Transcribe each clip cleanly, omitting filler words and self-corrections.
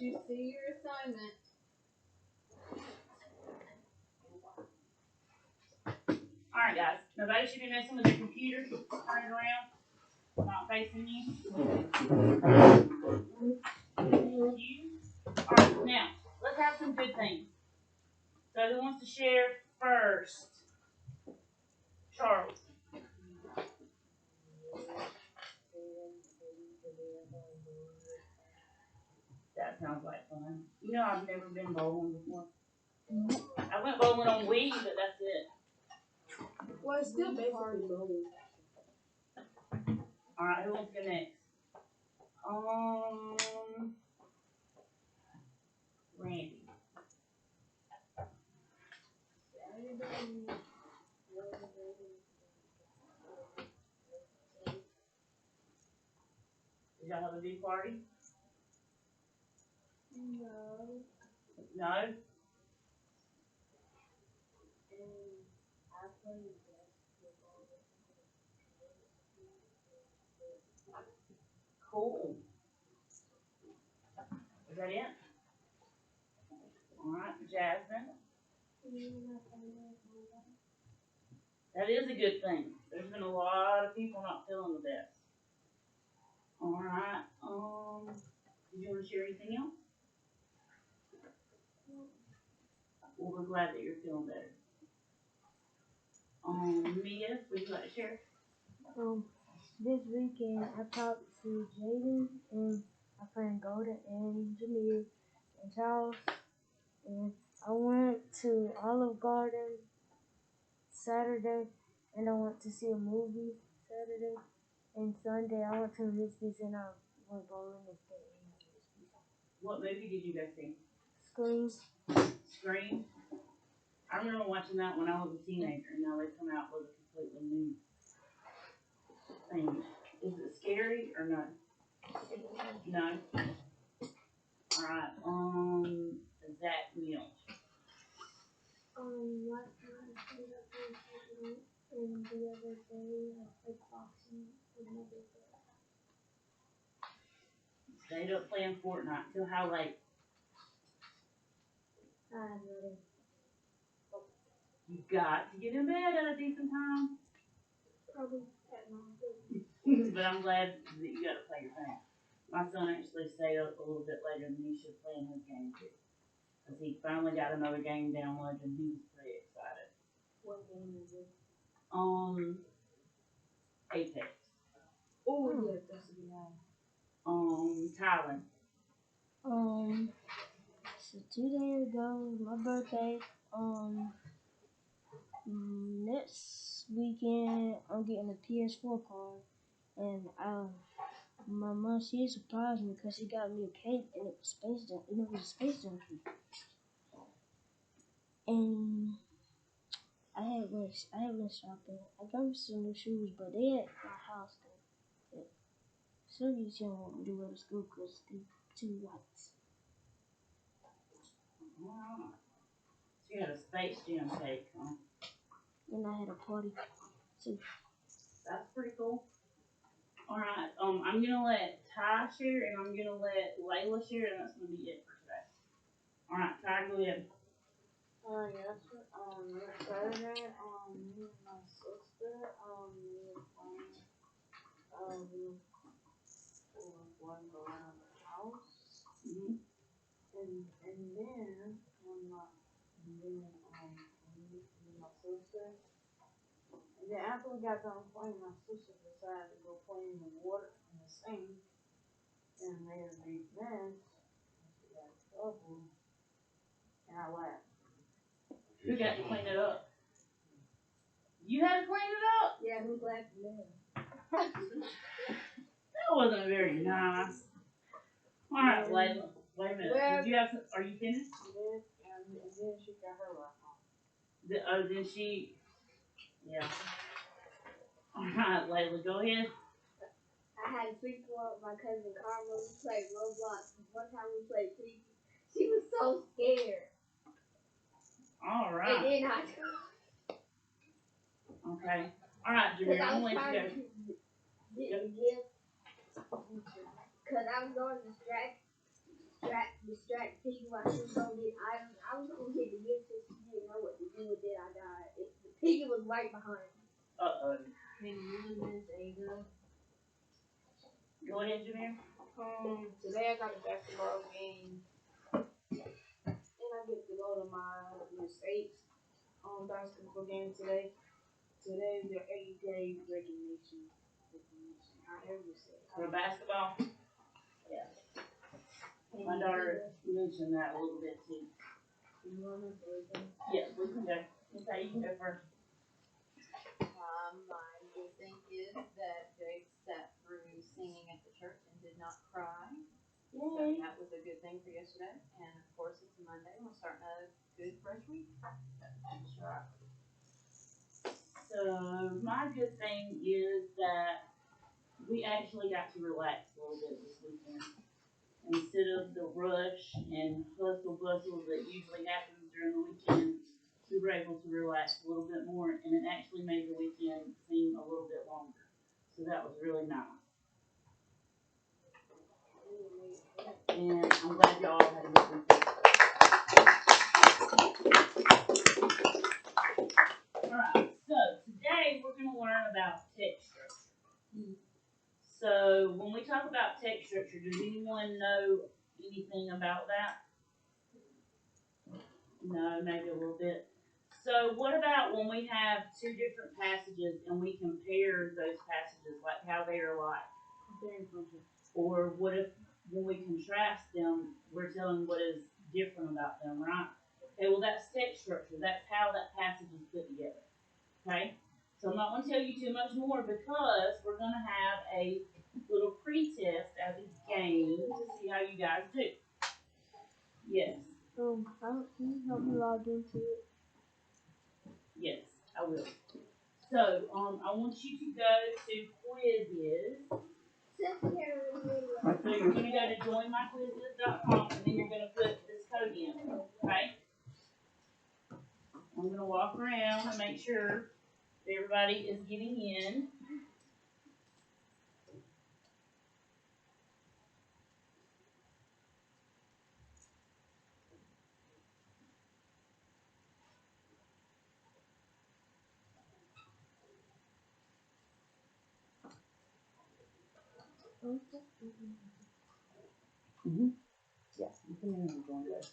you see your assignment? Alright guys, nobody should be messing with the computer. Turn it around. Not facing you. Alright, now, let's have some good things. So who wants to share first? Charles. That sounds like fun. You know I've never been bowling before. I went bowling on Wii, but that's it. Well, it's still basically bowling. Alright, who wants to go next? Randy. Did y'all have a big party? No. No? I played basketball. Cool. Is that it? Alright, Jasmine. That is a good thing. There's been a lot of people not feeling the best. Alright, did you want to share anything else? Well, we're glad that you're feeling better. Mia, would you like to share? This weekend I talked to Jaden and my friend Golden and Jameer and Charles, and I went to Olive Garden Saturday, and I went to see a movie Saturday, and Sunday I went to Risby's and I went bowling and stayed in Risby's. What movie did you guys see? Scream. Scream? I remember watching that when I was a teenager, and now they come out with a completely new thing. Is it scary or no? No? Alright, Zach Mills. Last night I stayed up in Fortnite, and the other day I played boxing with my big brother. Stayed up playing Fortnite till how late? You got to get in bed at a decent time. Probably at 9:30. But I'm glad that you got to play your thing. My son actually stayed up a little bit later than he should playing his game too. Because he finally got another game downloaded and he was pretty excited. What game is it? Apex. Oh, yeah, that's a good one. Tyler. So 2 days ago was my birthday. Next weekend I'm getting a PS4 card, and my mom, she surprised me because she got me a cake and it was Space Jam, and it was a Space Jam cake. And I had went shopping. I got me some new shoes, but they at my house though. So you don't want me to wear to school because they're too white. So you had a Space Jam cake, huh? And I had a party too. That's pretty cool. Alright, I'm gonna let Ty share and I'm gonna let Layla share, and that's gonna be it for today. Alright, Ty, go ahead. Yes, Saturday, me and my sister, we were playing, we were going around the house, Mm-hmm. and then, me and my sister, and then after we got done playing, my sister decided to go play in the water, in the sink, and made a big mess, and she got in trouble, and I laughed. Who got to clean it up? You had to clean it up? Yeah, who's laughing then? That wasn't very nice. Alright, Layla. Wait a minute. Did you have some, are you finished? Yes, and then she got her rock on. Then she, yeah. Alright, Layla, go ahead. I had a sleep with my cousin Carla. We played Roblox. One time we played Sleepy. She was so scared. Alright. And then I Okay. Alright, Jameer, I'm gonna let you go. Get a gift. Because I was on distract. distract people while she was gonna get items. I was gonna get the gift since she didn't know what to do with it. I died. The piggy was right behind me. Uh-oh. Can you miss Ada? Go ahead, Jameer. Today I got a basketball game, and I get to go to my state's basketball game today. Today is the 8th grade recognition. However you say it. For basketball? Yeah. My daughter mentioned that a little bit too. You wanna say that? Yeah, we can go. Okay, you can go first. My good thing is that Jake sat through singing at the church and did not cry. So Yay. that was a good thing for yesterday. And of course, it's Monday. We're starting a good fresh week. That's right. So my good thing is that we actually got to relax a little bit this weekend. Instead of the rush and hustle bustle that usually happens during the weekend, we were able to relax a little bit more, and it actually made the weekend seem a little bit longer. So that was really nice. And I'm glad y'all had a good weekend. Alright, so today we're going to learn about text structure. So when we talk about text structure, does anyone know anything about that? No, maybe a little bit. So what about when we have two different passages and we compare those passages, like how they are like? Or what if when we contrast them, we're telling what is different about them, right? Okay, well that's text structure. That's how that passage is put together. Okay? So I'm not going to tell you too much more because we're going to have a little pre-test as a game to see how you guys do. Yes. Can you help me log into it? Yes, I will. So, I want you to go to Quizzes. So you're going to go to joinmyquizzes.com and then you're going to put this code in, okay? I'm going to walk around and make sure everybody is getting in. Mm-hmm. Yeah, you come in and join us.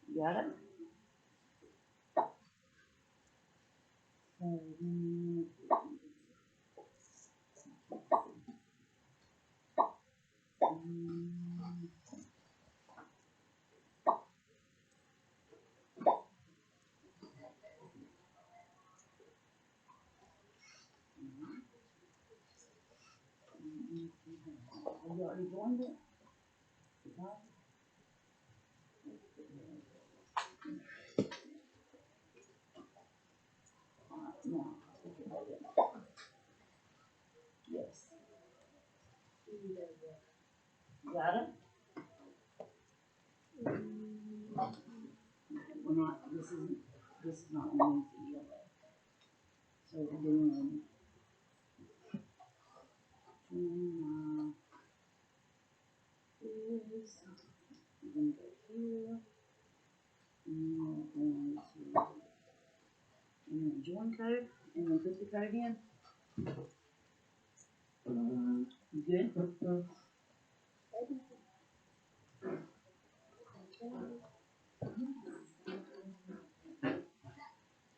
You got it? Have you already joined it? No? No. Yes. Got it? We're not, this is not only for ELA. So we're doing, is, we're going to go here, and we're going to, and then join code, and then put the code in. You good?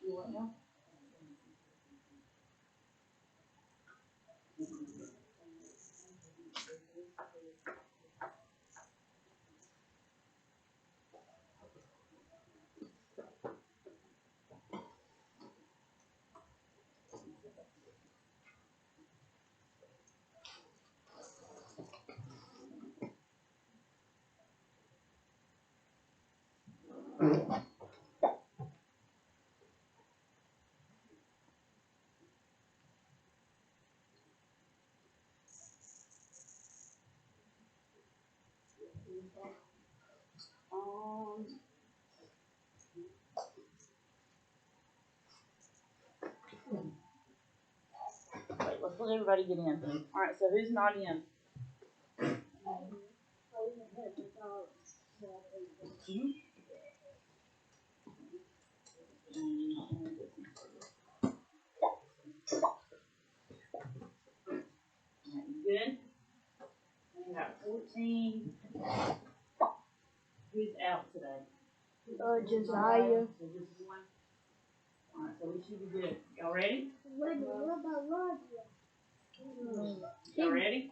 You what now? Wait, let's let everybody get in. Alright, so who's not in? Good. We got 14. Who's out today? Josiah. So just one. Alright, so we should be good. Y'all ready? What about Roger? Y'all ready?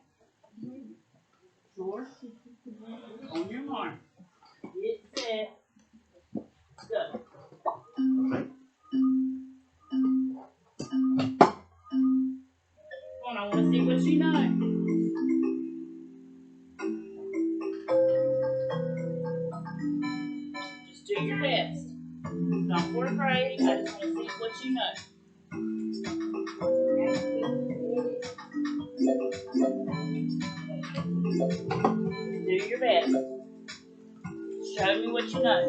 Sure. On your mark. Get set. Go. Come on, I want to see what you know. Just do your best. Don't be afraid. I just want to see what you know. Do your best. Show me what you know.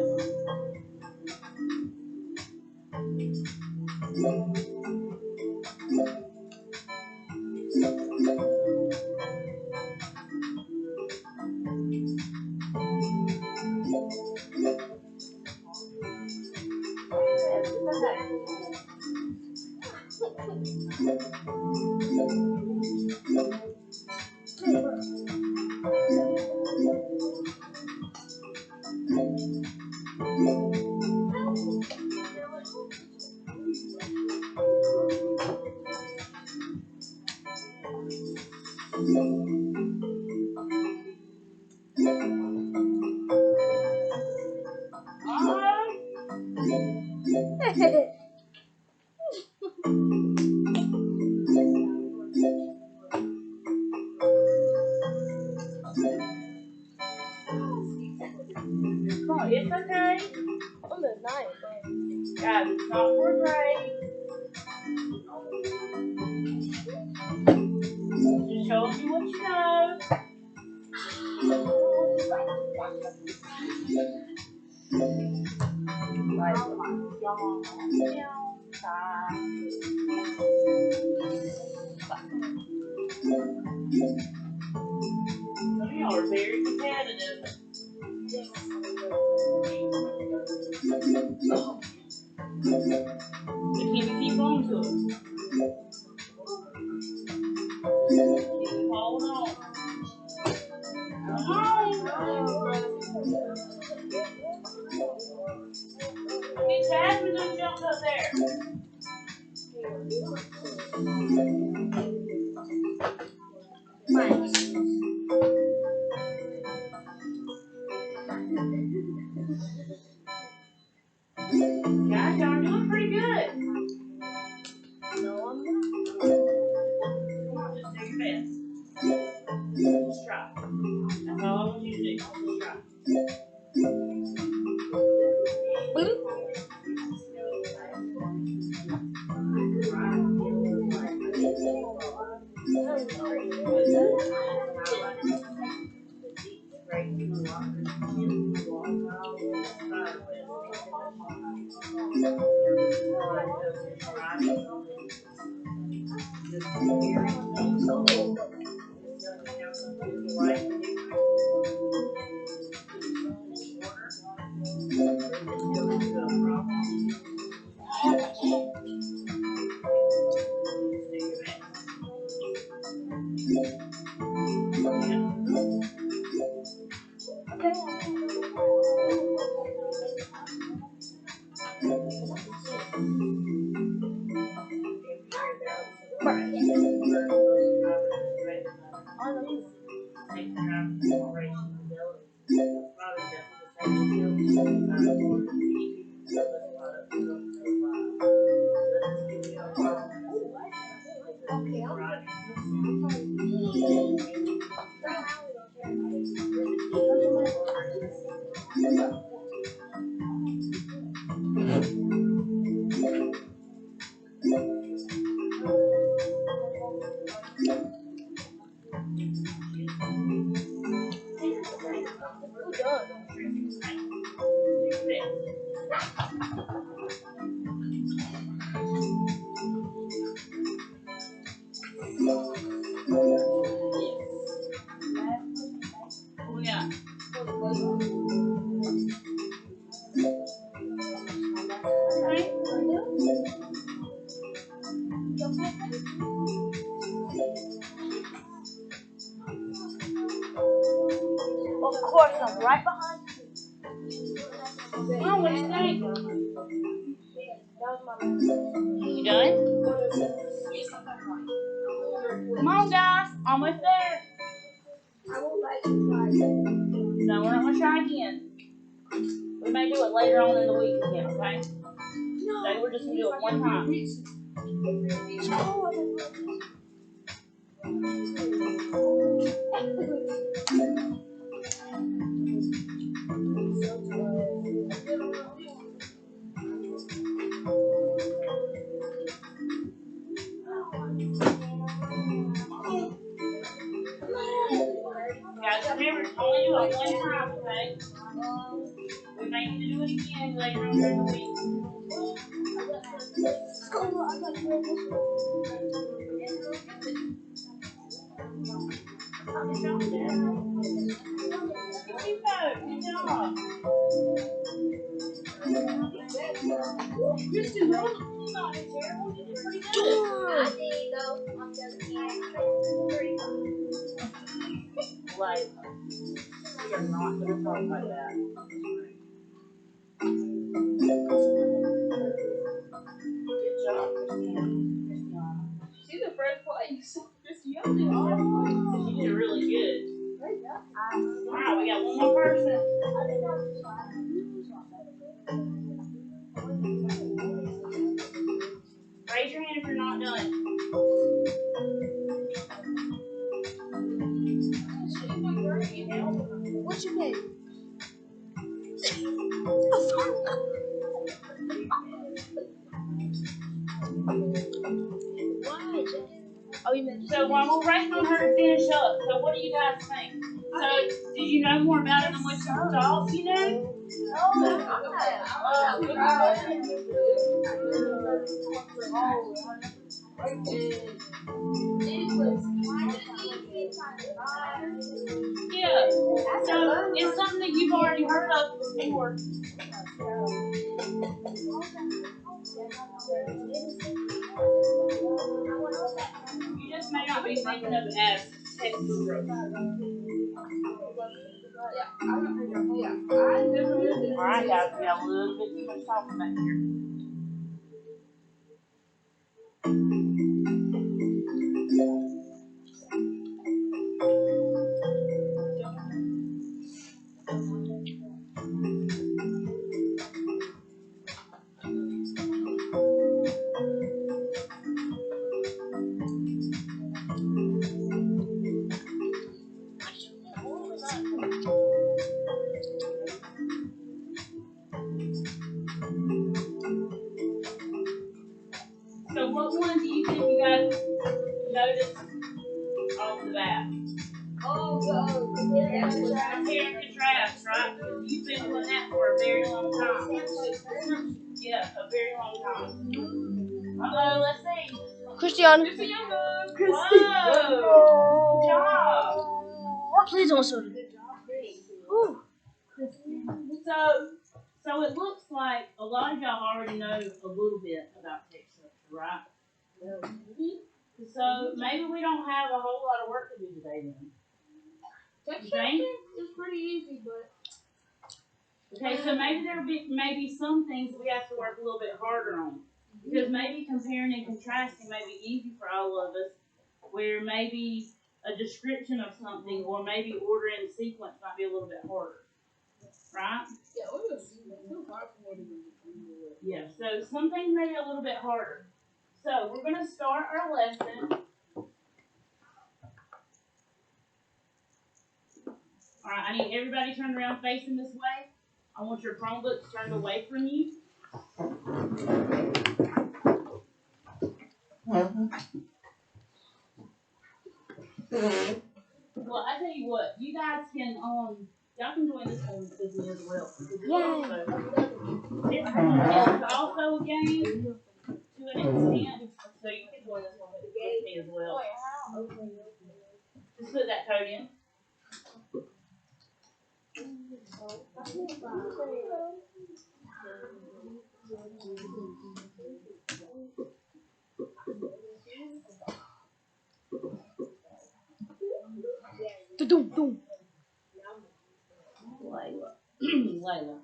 Come on, it's okay. I'm the ninth. Guys, it's not fourth grade. Just show me what you know. Like, come on, y'all. Some of y'all are very competitive. But can you keep on to it? Hold on. Come on. Hey, Jasmine just jumped up there. Guys, y'all are doing pretty good. No, I'm not. Come on, just do your best. Just try. That's all I want you to do. Just try. pour some right behind you. Mom, what do you think? That was my last. You done? Come on, guys. Almost there. I would like to try it. No, we're not going to try again. We may do it later on in the week again, okay? Today we're just going to do it one time. Guys, remember, only do it one time, okay? We may need to do it again later on in the week. Good job. Kristen, no, you're not terrible. You did pretty good. I did though. I'm just kidding. Like, we are not going to talk like that. Good job, Christiana. She's in first place. Christiana did all right. You did really good. Alright, we got one more person. Raise your hand if you're not done. What's your name? So while we're waiting on her to finish up, so what do you guys think? So, did you know more about it than what you thought you knew? Yeah. So, it's something that you've already heard of before. You just may not be thinking of it as Texas growth. Alright, guys, we got a little bit too much talking back here. So what one do you think you guys noticed off the bat? Comparing and contrast, right? You've been doing that for a very long time. Yeah, a very long time. Uh-oh, let's see. Christiana. Whoa! Good job! Please don't show me. So it looks like a lot of y'all already know a little bit about text structure, right? So maybe we don't have a whole lot of work to do today then. Text structure is pretty easy, but Okay, so maybe there'll be maybe some things we have to work a little bit harder on. Because maybe comparing and contrasting may be easy for all of us, where maybe a description of something or maybe order in sequence might be a little bit harder. Right? yeah, it's too hard for me to do. Yeah, so some things may be a little bit harder. So we're going to start our lesson. Alright, I need everybody turned around facing this way. I want your Chromebooks turned away from you. Well, I tell you what, you guys can y'all can join this one with me as well. It's also a game to an extent, so you can join this one with me as well. Just put that code in. Layla.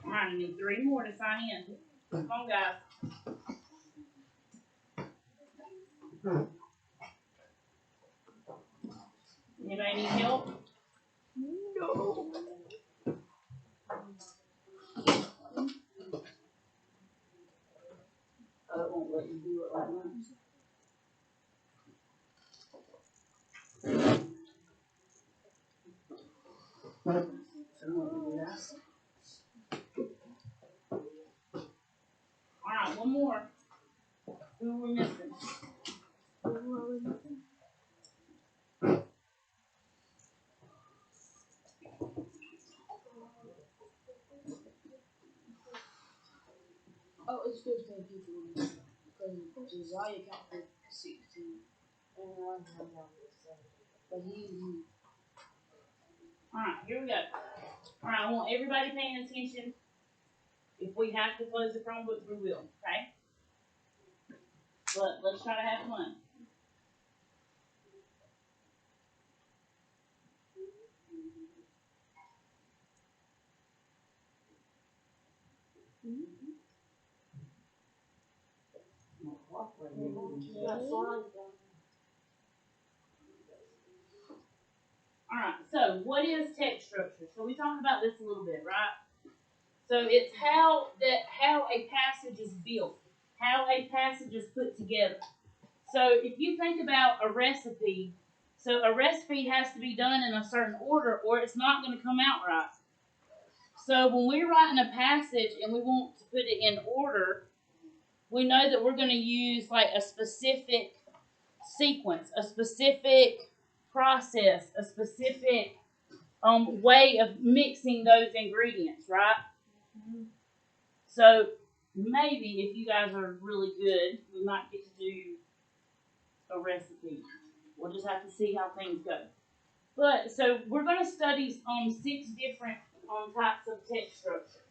Alright, I need 3 more to sign in. Come on, guys. Anybody need help? No. Oh, it won't let you do it like that. So I'm gonna do that. Alright, one more. Who are we missing? Oh, it's 15 people because Josiah counted 16, but he. Alright, here we go. Alright, I want everybody paying attention. If we have to close the Chromebooks, we will, okay? But let's try to have fun. Alright, so what is text structure? So we talked about this a little bit, right? So it's how a passage is built, how a passage is put together. So if you think about a recipe, so a recipe has to be done in a certain order or it's not going to come out right. So when we're writing a passage and we want to put it in order, we know that we're going to use like a specific sequence, a specific process, a specific way of mixing those ingredients, right? So maybe if you guys are really good, we might get to do a recipe. We'll just have to see how things go. But so we're going to study 6 different types of text structure.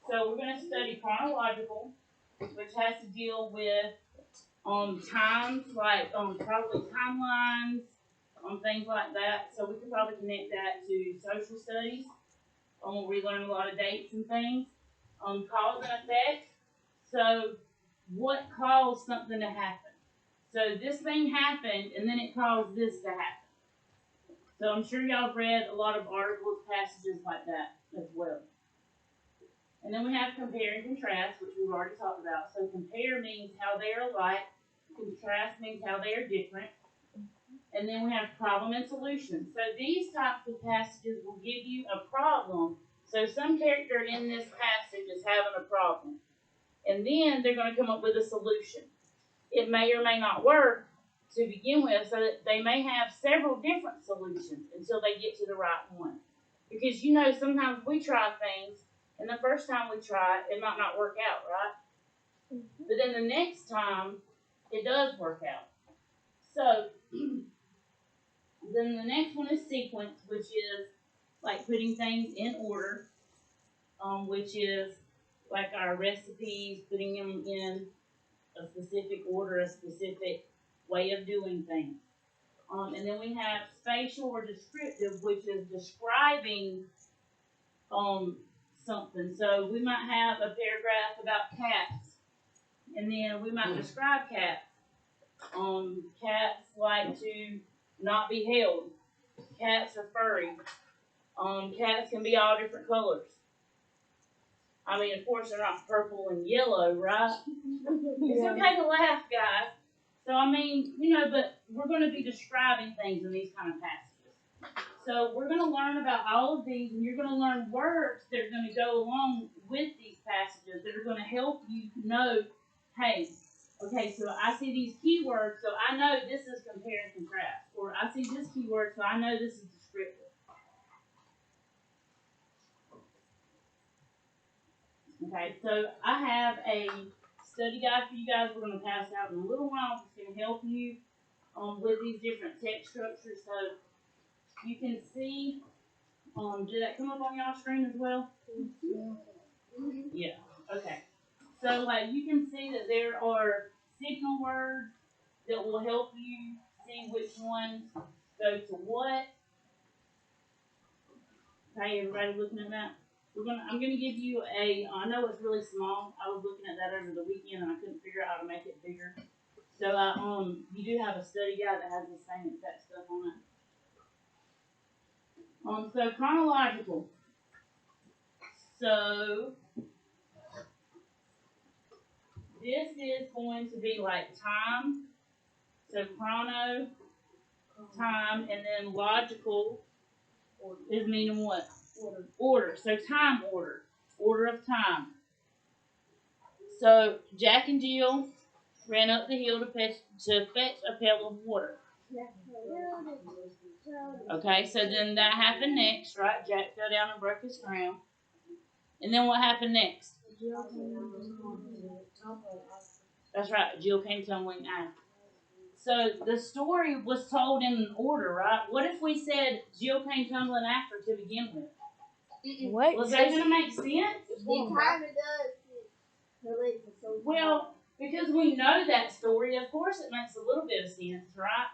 So we're going to study chronological, which has to deal with times, like probably timelines, things like that. So we could probably connect that to social studies, where we learn a lot of dates and things. Cause and effect. So what caused something to happen? So this thing happened, and then it caused this to happen. So I'm sure y'all have read a lot of articles, passages like that as well. And then we have compare and contrast, which we've already talked about. So compare means how they are alike. Contrast means how they are different. And then we have problem and solution. So these types of passages will give you a problem. So some character in this passage is having a problem. And then they're going to come up with a solution. It may or may not work to begin with, so that they may have several different solutions until they get to the right one. Because sometimes we try things, and the first time we try it, it might not work out, right? But then the next time, it does work out. So, then the next one is sequence, which is like putting things in order, which is like our recipes, putting them in a specific order, a specific way of doing things. And then we have spatial or descriptive, which is describing something. So we might have a paragraph about cats, and then we might describe cats. Cats like to not be held. Cats are furry. Cats can be all different colors. I mean, of course, they're not purple and yellow, right? It's okay to laugh, guys. So, I mean, but we're going to be describing things in these kind of passages. So, we're going to learn about all of these, and you're going to learn words that are going to go along with these passages that are going to help you know, hey, okay, so I see these keywords, so I know this is compare and contrast. Or I see this keyword, so I know this is descriptive. Okay, so I have a study guide for you guys. We're going to pass out in a little while. It's going to help you with these different text structures. So you can see, did that come up on y'all's screen as well? Yeah, okay. So like you can see that there are signal words that will help you see which ones go to what. Okay, everybody looking at that? I'm gonna give you I know it's really small. I was looking at that over the weekend and I couldn't figure out how to make it bigger. So you do have a study guide that has the same exact stuff on it. So chronological. So this is going to be like time. So chrono, time, and then logical is meaning what? Order. So time order. Order of time. So Jack and Jill ran up the hill to fetch a pail of water. Okay, so then that happened next, right? Jack fell down and broke his crown. And then what happened next? That's right, Jill came tumbling after. So the story was told in an order, right? What if we said Jill came tumbling after to begin with? What? Was that going to make sense? It kind of does. Well, because we know that story, of course it makes a little bit of sense, right?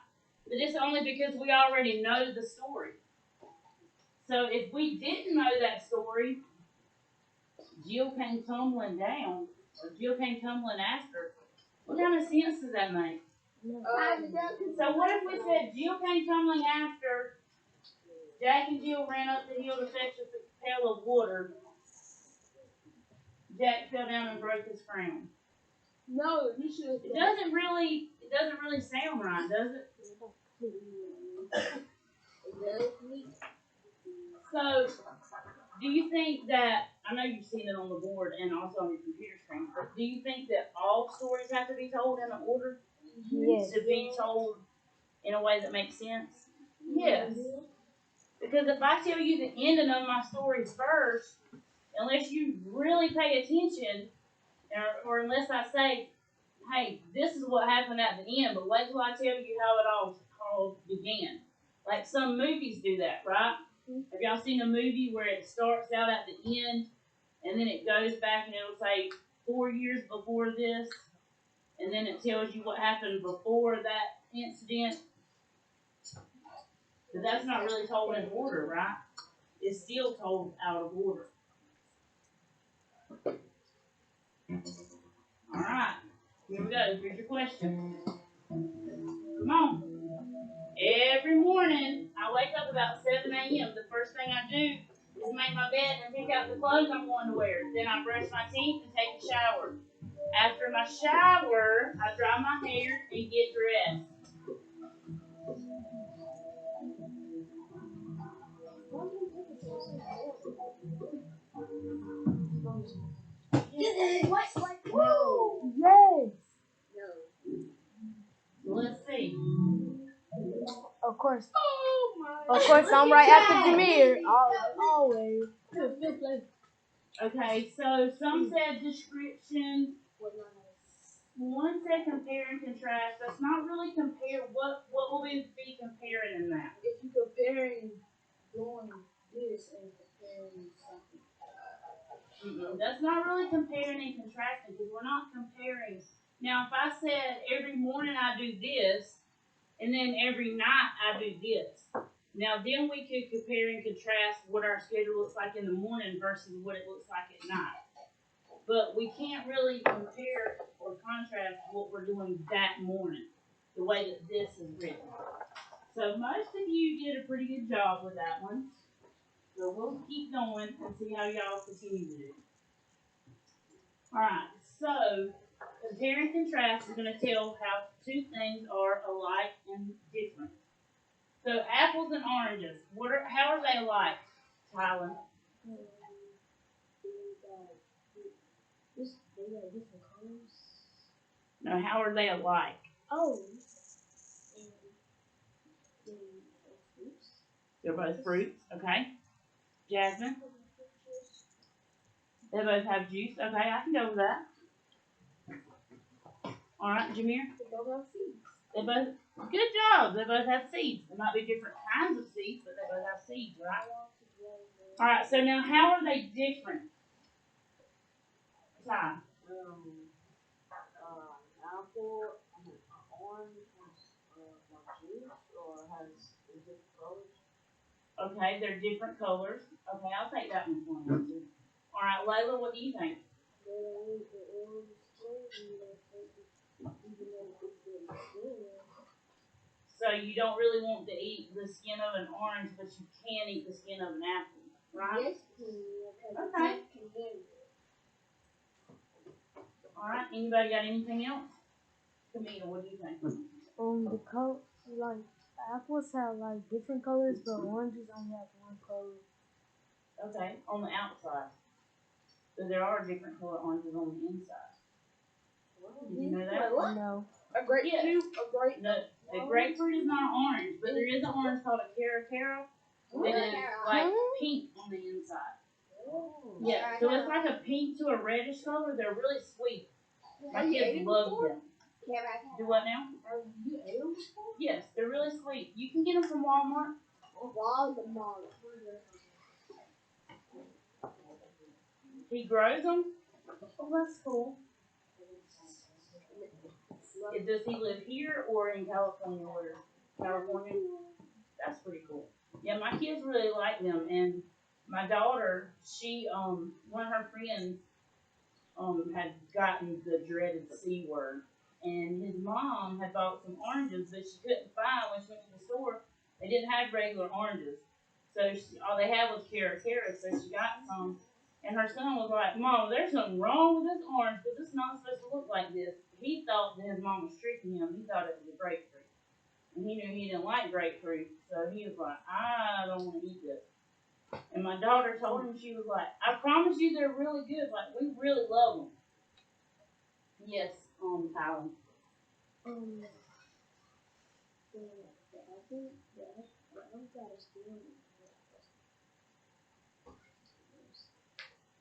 But it's only because we already know the story. So if we didn't know that story, Jill came tumbling down, or Jill came tumbling after, what kind of sense does that make? So what if we said Jill came tumbling after, Jack and Jill ran up the hill to fetch a pail of water, Jack fell down and broke his crown. No, you should. It doesn't really sound right, does it? So, do you think that, I know you've seen it on the board and also on your computer screen, but do you think that all stories have to be told in an order? Yes. To be told in a way that makes sense? Yes. Because if I tell you the ending of my story first, unless you really pay attention, or unless I say, hey, this is what happened at the end, but wait till I tell you how it all began. Like some movies do that, right? Have y'all seen a movie where it starts out at the end, and then it goes back and it'll say 4 years before this, and then it tells you what happened before that incident? But that's not really told in order, right? It's still told out of order. Alright, here we go. Here's your question. Come on. Every morning, I wake up about 7 a.m. The first thing I do is make my bed and pick out the clothes I'm going to wear. Then I brush my teeth and take a shower. After my shower, I dry my hair and get dressed. Whoa! Yes. So let's see. Of course. Oh my! Of course, I'm right after Jameer. Always. Okay, so some said description. One said compare and contrast. That's not really compare. What will we be comparing in that? If you comparing doing this and comparing something. That's not really comparing and contrasting because we're not comparing. Now, if I said every morning I do this, and then every night I do this, now then we could compare and contrast what our schedule looks like in the morning versus what it looks like at night. But we can't really compare or contrast what we're doing that morning, the way that this is written. So most of you did a pretty good job with that one. So we'll keep going and see how y'all continue to do. Alright, so compare and contrast is going to tell how two things are alike and different. So apples and oranges, how are they alike, Tyler? They got different colors. No, how are they alike? Oh. They're both fruits, okay. Jasmine? They both have juice, okay, I can go with that. Alright, Jameer? They both have seeds. They both, good job, they both have seeds. There might be different kinds of seeds, but they both have seeds, right? Alright, so now how are they different? Ty? pour orange like juice, or has is it colors? Okay, they're different colors. Okay, I'll take that one for you. All right, Layla, what do you think? So you don't really want to eat the skin of an orange, but you can eat the skin of an apple, right? Yes, Okay. All right. Anybody got anything else? Camille, what do you think? The color, like apples have like different colors, but oranges only have one color. Okay, on the outside. So there are different color oranges on the inside. Did you know that? What? No. A grapefruit? Yes. A grape? No, a grapefruit is not orange, but there is an orange called a cara. It is like pink on the inside. Yeah, so it's like a pink to a reddish color. They're really sweet. My kids love them. Do what now? You ate them before? Yes, they're really sweet. You can get them from Walmart. Walmart. He grows them. Oh, that's cool. Does he live here or in California? Where? California? That's pretty cool. Yeah, my kids really like them, and my daughter, she one of her friends had gotten the dreaded C word, and his mom had bought some oranges that she couldn't find when she went to the store. They didn't have regular oranges, so all they had was cara, so she got some. And her son was like, "Mom, there's something wrong with this orange because it's not supposed to look like this." He thought that his mom was tricking him. He thought it was a grapefruit. And he knew he didn't like grapefruit, so he was like, "I don't want to eat this." And my daughter told him, she was like, "I promise you they're really good. Like, we really love them." Yes, Tyler.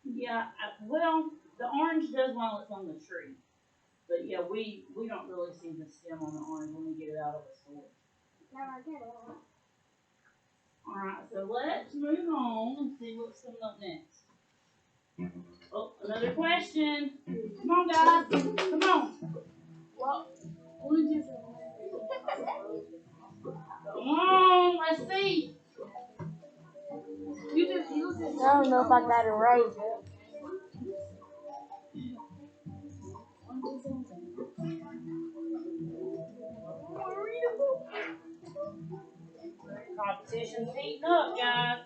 Yeah, well, the orange does while it's on the tree. But yeah, we don't really see the stem on the orange when we get it out of the store. Alright, so let's move on and see what's coming up next. Oh, another question. Come on, guys. Come on. Come on, let's see. I don't know if I got it right. Competition's heating up, guys.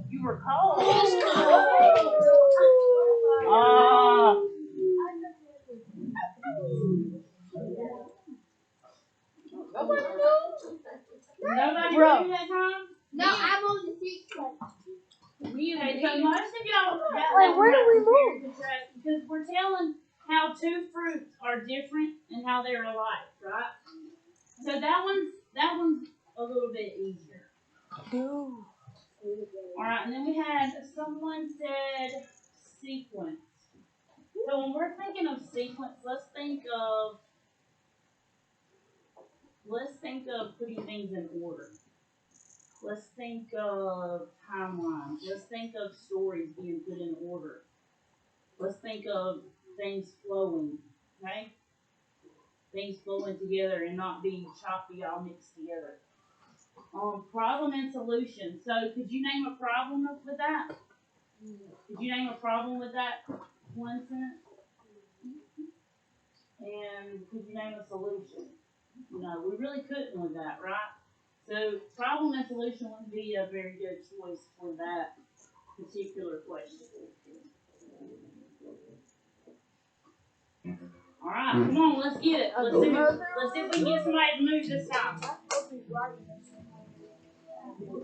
You were cold. Nobody knew that time? No, I'm on the 6th one. Okay, so most of y'all got Wait, where do we move? because we're telling how two fruits are different and how they're alike, right? So that one's a little bit easier. Alright, and then we had someone said sequence. So when we're thinking of sequence, let's think of putting things in order. Let's think of timelines. Let's think of stories being put in order. Let's think of things flowing, okay? Things flowing together and not being choppy, all mixed together. Problem and solution. So could you name a problem with that? Could you name a problem with that one sentence? And could you name a solution? No, we really couldn't with that, right? So problem and solution wouldn't be a very good choice for that particular question. Alright, come on, let's get it. Let's see if we can get somebody to move this time.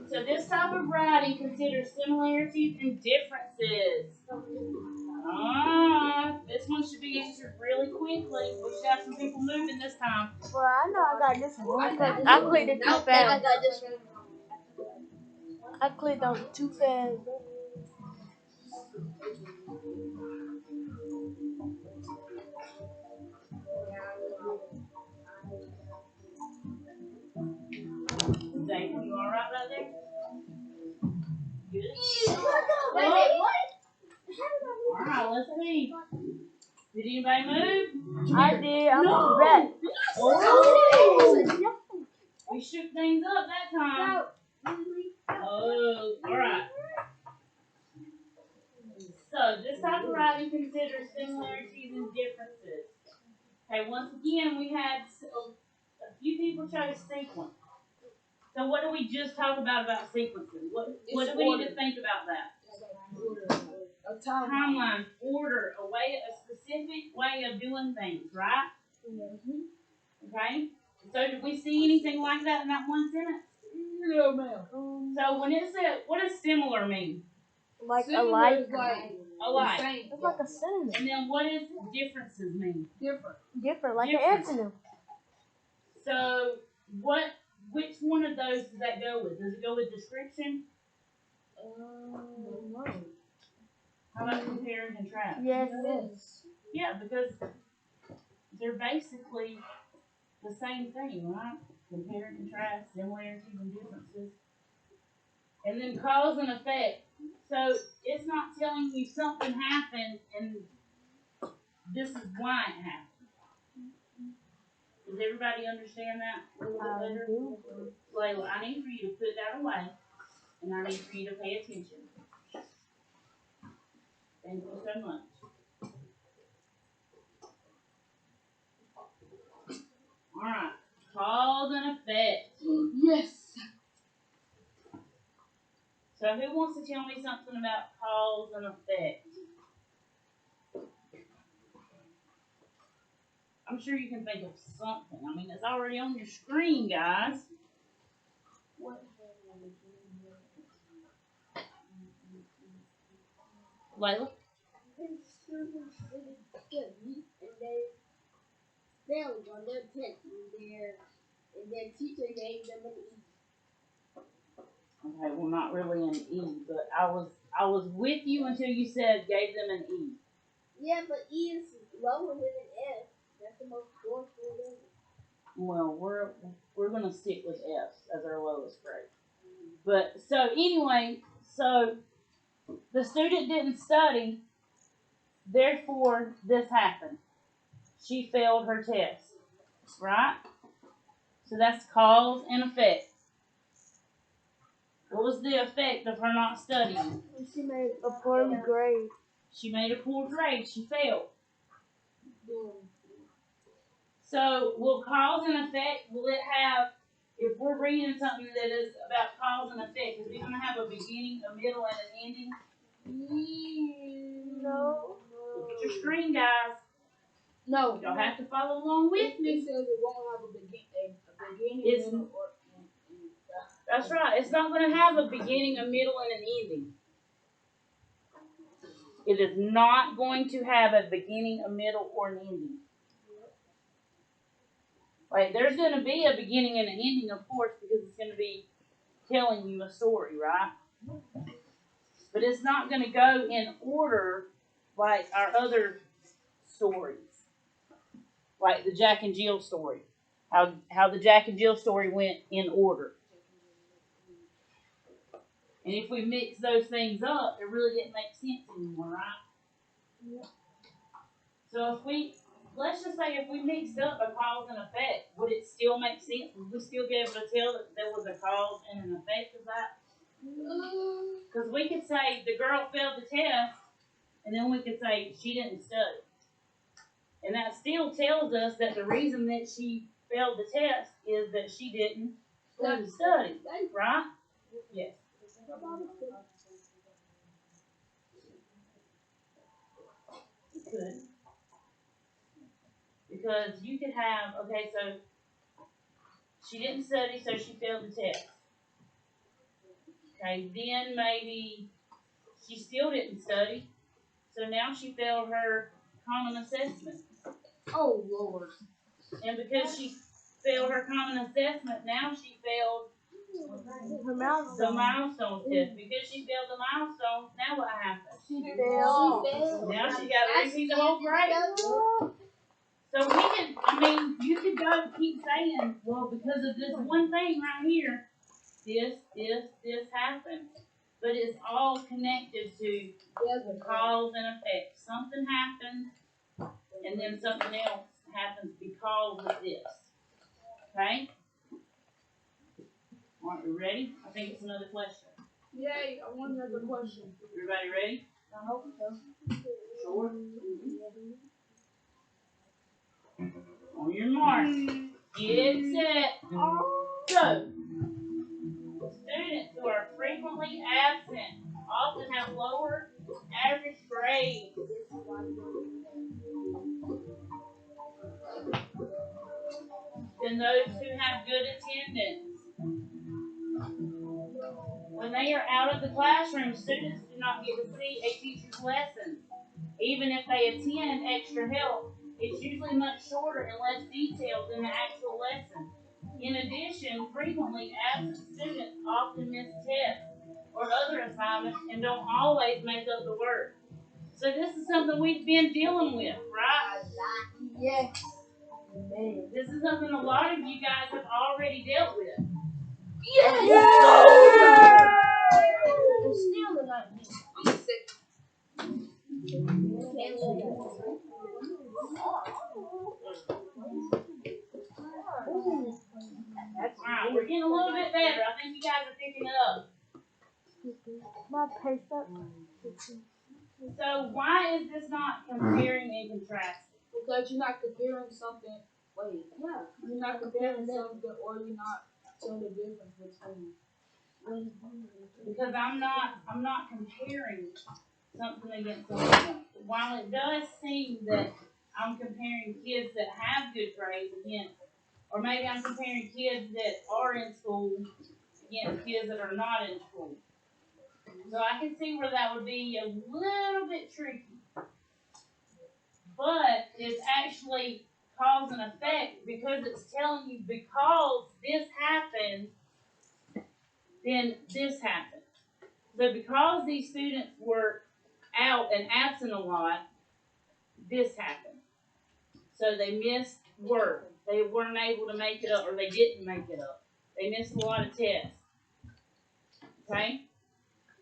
So this type of writing considers similarities and differences. This one should be answered really quickly. We should have some people moving this time. Well, I know I got this one. I clicked it too fast. I clicked on it too fast. Zach, you alright right there? Good. Wait, what? Alright, anybody move? I did. I'm No. back. Oh, we shook things up that time. No. Oh, alright. So, this type of writing considers similarities and differences. Okay, once again, we had a few people chose sequence. So, what do we just talk about sequences? What do we need to think about that? A timeline. Timeline, order, a specific way of doing things, right? Okay? So, did we see anything like that in that one sentence? No, ma'am. So, when it said, what does similar mean? Like Similar alike. is like Alike. the same. It's like a synonym. And then what does differences mean? Different. Different, like Different. an antonym. So, which one of those does that go with? Does it go with description? No. How about compare and contrast? Yes. Yeah, because they're basically the same thing, right? Compare and contrast, similarities and differences. And then cause and effect. So it's not telling you something happened and this is why it happened. Does everybody understand that a little bit better? Layla, I need for you to put that away and I need for you to pay attention. Thank you so much. Alright. Cause and effect. Yes. So who wants to tell me something about cause and effect? I'm sure you can think of something. I mean, it's already on your screen, guys. Layla? And they failed on their test, and their teacher gave them an E. Okay, well, not really an E, but I was with you until you said gave them an E. Yeah, but E is lower than an F. That's the most forceful letter. Well, we're gonna stick with F's as our lowest grade. But so anyway, so the student didn't study, therefore this happened. She failed her test, right? So that's cause and effect. What was the effect of her not studying? She made a poor grade. She made a poor grade. She failed. So will cause and effect, will it have, if we're reading something that is about cause and effect, is it going to have a beginning, a middle, and an ending? No. Look at your screen, guys. No. You'll have to follow along with It me. says it won't have a beginning, It's- middle, or That's right. It's not going to have a beginning, a middle, and an ending. It is not going to have a beginning, a middle, or an ending. Like, there's going to be a beginning and an ending, of course, because it's going to be telling you a story, right? But it's not going to go in order like our other stories. Like the Jack and Jill story. How the Jack and Jill story went in order. And if we mix those things up, it really didn't make sense anymore, right? Yep. So let's just say if we mixed up a cause and effect, would it still make sense? Would we still be able to tell that there was a cause and an effect of that? Because we could say the girl failed the test, and then we could say she didn't study. And that still tells us that the reason that she failed the test is that she didn't study, right? Yes. Good. Because you could have, okay, so she didn't study, so she failed the test. Okay, then maybe she still didn't study, so now she failed her common assessment. Oh, Lord. And because she failed her common assessment, now she failed Her mouth. the milestone test. Because she failed the milestone, now what happened? She She failed. failed. Now she got to repeat the whole grade. So you could go keep saying, well, because of this one thing right here, this happened. But it's all connected to the cause and effect. Something happened, and then something else happens because of this. Okay? Alright, we ready? I think it's another question. Yay, I want another question. Everybody ready? I hope so. Sure. On your mark. Get set. So, students who are frequently absent often have lower average grades than those who have good attendance. When they are out of the classroom, students do not get to see a teacher's lessons. Even if they attend extra help, it's usually much shorter and less detailed than the actual lesson. In addition, frequently absent students often miss tests or other assignments and don't always make up the work. So this is something we've been dealing with, right? Yes. This is something a lot of you guys have already dealt with. Yes! It's still not me. I'm sick. Alright, we're getting a little bit better. I think you guys are picking it up. My pace up. So why is this not comparing and contrasting? Because you're not comparing something. Wait, yeah. You're not comparing something, or you're not telling the difference between. Because I'm not comparing something against something else. While it does seem that I'm comparing kids that have good grades against, or maybe I'm comparing kids that are in school against kids that are not in school. So I can see where that would be a little bit tricky. But it's actually cause and effect because it's telling you because this happened, then this happened. So because these students were out and absent a lot, this happened. So they missed work. They weren't able to make it up, or they didn't make it up. They missed a lot of tests. Okay?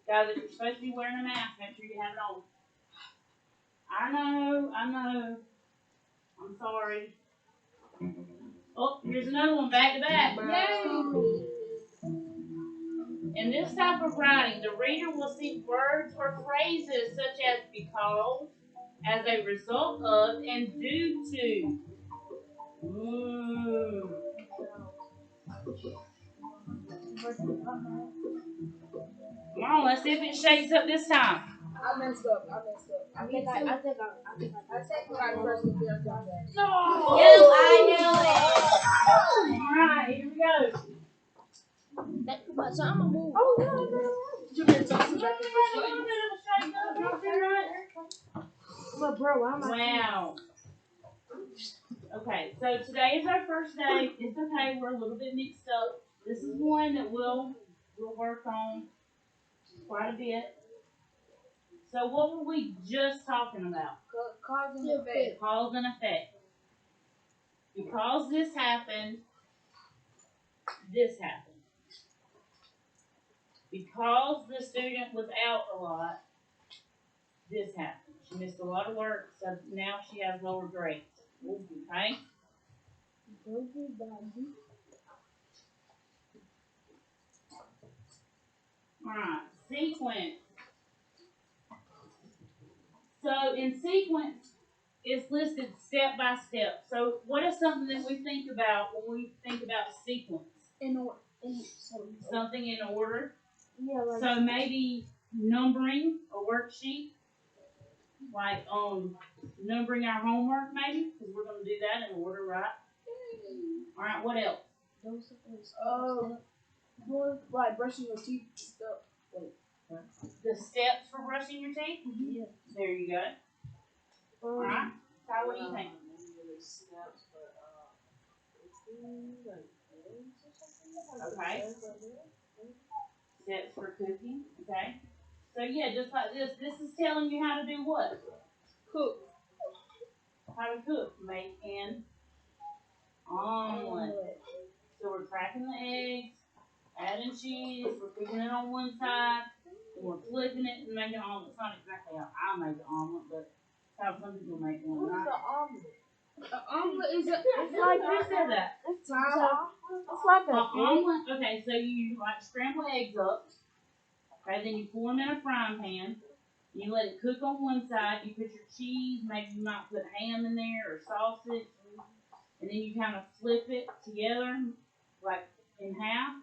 Guys, if you're supposed to be wearing a mask, make sure you have it on. I know. I'm sorry. Oh, here's another one back to back. Yay! In this type of writing, the reader will see words or phrases such as because, as a result of, and due to. Ooh. Come on, let's see if it shakes up this time. I messed up. I think I take what I first compared to that. No! I knew it. Alright, here we go. So I'm gonna move. Oh, no. You can toss it A back little bit of a shake up, don't you right? But bro, I'm not. Wow. Okay, so today is our first day. It's okay, we're a little bit mixed up. This is one that we'll work on quite a bit. So what were we just talking about? Cause and effect. Cause and effect. Because this happened, this happened. Because the student was out a lot, this happened. She missed a lot of work, so now she has lower grades. Okay? Alright, sequence. So in sequence, it's listed step by step. So what is something that we think about when we think about sequence? Something in order. Yeah, like. So maybe numbering a worksheet, like numbering our homework maybe, because we're going to do that in order, right? All right, what else? Like brushing your teeth and stuff. The steps for brushing your teeth? Yeah. There you go. All right. Ty, what do you think? Okay. Steps for cooking. Okay. So yeah, just like this. This is telling you how to do what? Cook. How to cook. Make an omelet. So we're cracking the eggs, adding cheese, we're cooking it on one side, and we're flipping it and making an omelet. It's not exactly how I make an omelet, but How some people make one, What's right? the omelet? An omelet is a It's like Who said that? it's like An a egg. omelet, okay, so you like scramble eggs up, okay, then you pour them in a frying pan, you let it cook on one side, you put your cheese, maybe you might put ham in there or sausage, and then you kind of flip it together, like in half,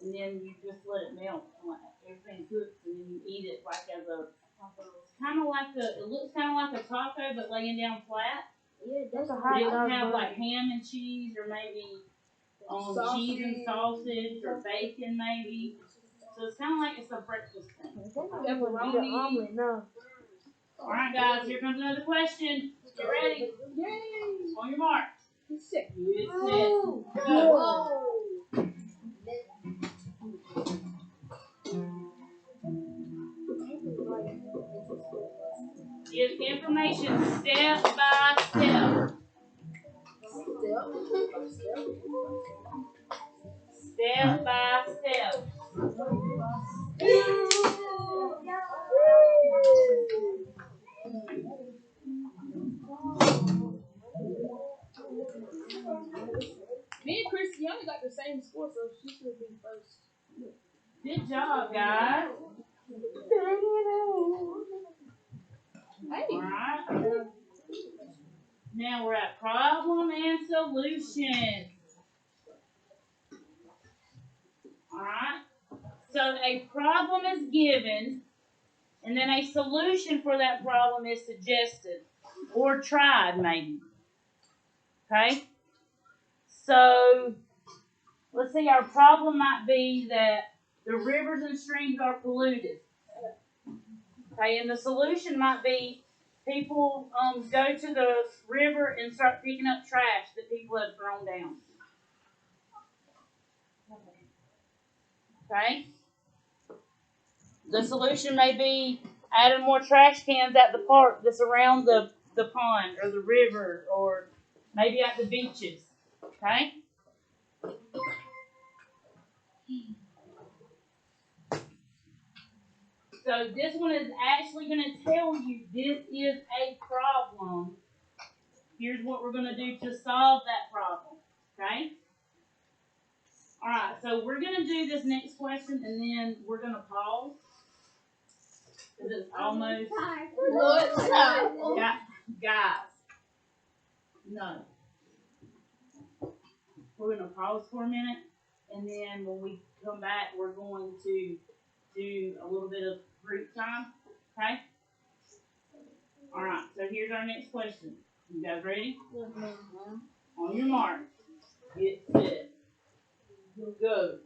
and then you just let it melt, like everything cooks, and then you eat it like as a, kind of like a, it looks kind of like a taco, but laying down flat. yeah, that's a Hot But it'll dog have bun. like ham and cheese, or maybe cheese and sausage, or bacon maybe. So it's kind of like it's a breakfast thing. They want to eat an omelet, no. All right, guys, here comes another question. Get ready. Yay! On your mark. He's sick. Get set. Whoa. Go. Give information step by step. Step by step. Me and Christiana got the same score, so she should be first. Good job, guys. Hey. All right. Now we're at problem and solution. All right. So a problem is given, and then a solution for that problem is suggested or tried, maybe. Okay? So let's see, our problem might be that the rivers and streams are polluted. Okay, and the solution might be people go to the river and start picking up trash that people have thrown down. Okay? The solution may be adding more trash cans at the park that's around the pond or the river or maybe at the beaches. Okay? So this one is actually going to tell you this is a problem. Here's what we're going to do to solve that problem. Okay? Alright, so we're going to do this next question and then we're going to pause. Because it's almost... Guys. No. We're going to pause for a minute. And then when we come back, we're going to do a little bit of group time. Okay? Alright, so here's our next question. You guys ready? On your mark. Get set. Go.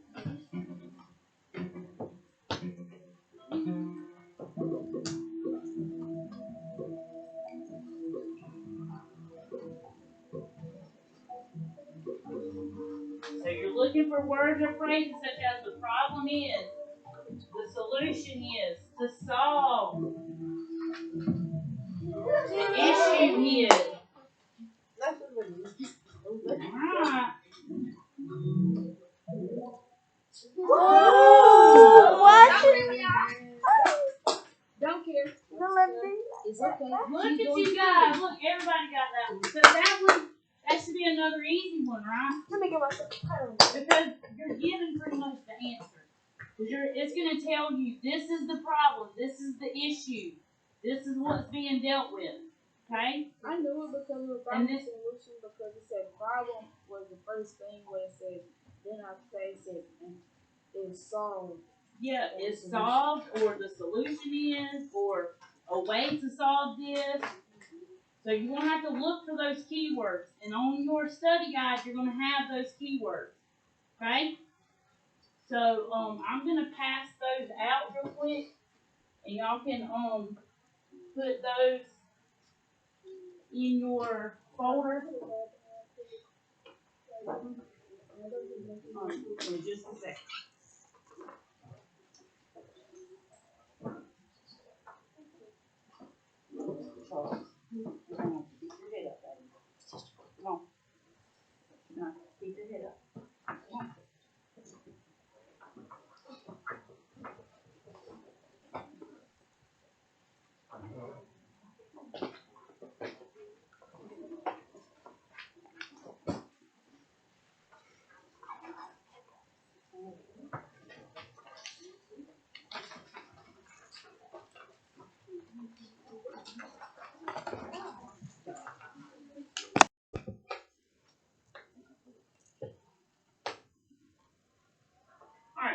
So you're looking for words or phrases such as the problem is, the solution is, to solve, the issue is. Alright. What? Don't care. It's okay. Look at you guys. Look, everybody got that one. So that should be another easy one, right? Let me get myself. Because you're given pretty much the answer. It's going to tell you this is the problem, this is the issue, this is what's being dealt with. Okay? I knew it because it was problem solution, because it said problem was the first thing where it said, then after that it said it's solved. Yeah, it's solved, or the solution is, or a way to solve this. So you're going to have to look for those keywords. And on your study guide, you're going to have those keywords. Okay? So I'm going to pass those out real quick. And y'all can put those in your folder. In just a second. Come on, keep your head up, baby. Come on. No, keep your head up. Come on.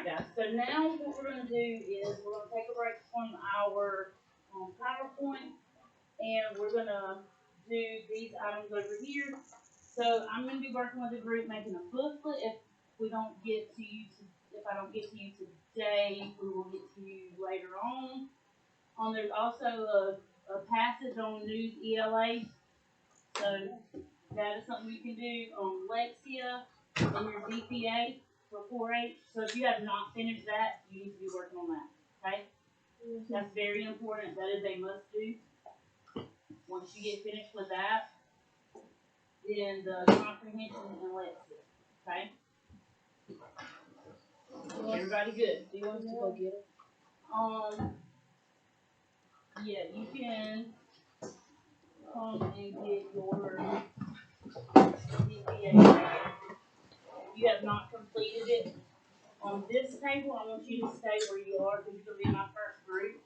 Alright guys, so now what we're gonna do is we're gonna take a break from our PowerPoint and we're gonna do these items over here. So I'm gonna be working with the group making a booklet. If we don't get to you, if I don't get to you today, we will get to you later on. There's also a passage on News ELA. So that is something you can do on Lexia and your DPA for 4-H. So if you have not finished that, you need to be working on that. Okay? That's very important. That is a must do. Once you get finished with that, then the comprehension and Lexia. Okay? Everybody good? Do you want us to go get it? Yeah, you can come and get your DPA. You have not completed it. On this table, I want you to stay where you are because you're going to be my first group.